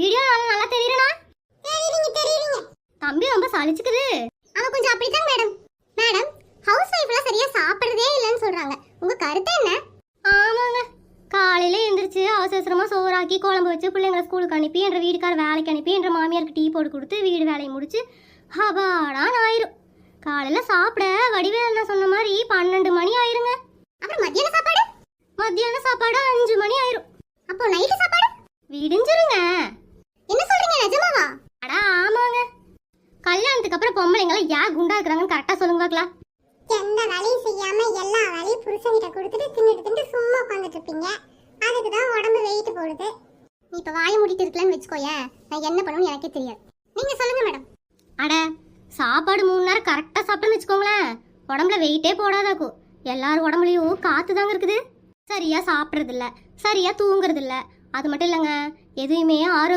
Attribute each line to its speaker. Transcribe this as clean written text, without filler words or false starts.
Speaker 1: Video நல்லா தெரியுறனா? தெரியுறீங்க. தம்பி ரொம்ப சலிச்சுக்குது. அவ கொஞ்சம் அப்படிதான் மேடம். மேடம், ஹவுஸ் வைஃப்லாம் சரியா சாப்பிடுறதே இல்லன்னு சொல்றாங்க. உங்க கருத்து என்ன? ஆமாங்க. காலையில எந்திரிச்சு அவசரமா சோறாக்கி குழம்பு வச்சு பிள்ளைங்களை ஸ்கூலுக்கு அனுப்பி என்ற வீட்டுக்கார வேலைக்கு அனுப்பி என்ற மாமியாருக்கு டீ போட்டு கொடுத்து வீடு வேலையை முடிச்சு ஹபாடான்னு ஆயிரும். காலையில சாப்பிட வடிவேல் சொன்ன மாதிரி 12 மணி ஆயிருங்க. அப்புறம் மத்தியான சாப்பாடு 5 மணி ஆயிரும். அப்போ நைட்டு சாப்பாடு விடிஞ்சிருங்க. என்ன சொல்றீங்க, நிஜமாவா? அட ஆமாங்க. கல்யாணத்துக்கு அப்புறம் பொம்பளைங்களை ஏன் குண்டா இருக்கிறாங்கன்னு கரெக்டா சொல்லுங்க பார்க்கலாம்.
Speaker 2: எந்த வேலையும் செய்யாம எல்லா வேலையும் புருஷன்கிட்ட கொடுத்துட்டு தின்னுட்டு சும்மா உட்காந்துட்டு இருப்பீங்க. அதுக்கு தான் உடம்பு வெயிட் போடுது.
Speaker 1: நீ இப்ப வாயை மூடிட்டு இருக்கலன்னு வச்சுக்கோயே, நான் என்ன பண்ணணும்னு எனக்கே தெரியாது.
Speaker 2: நீங்க சொல்லுங்க மேடம்.
Speaker 1: அட சாப்பாடு 3 நேரம் கரெக்டா சாப்பிட்டோன்னு வச்சுக்கோங்களேன், உடம்புல வெயிட்டே போடாதாக்கும். எல்லாரும் உடம்புலயும் காத்து தாங்க இருக்குது. சரியா சாப்பிட்றது இல்ல, சரியா தூங்குறது இல்ல. அது மட்டும் இல்லைங்க, எதுவுமே ஆரோக்கியம்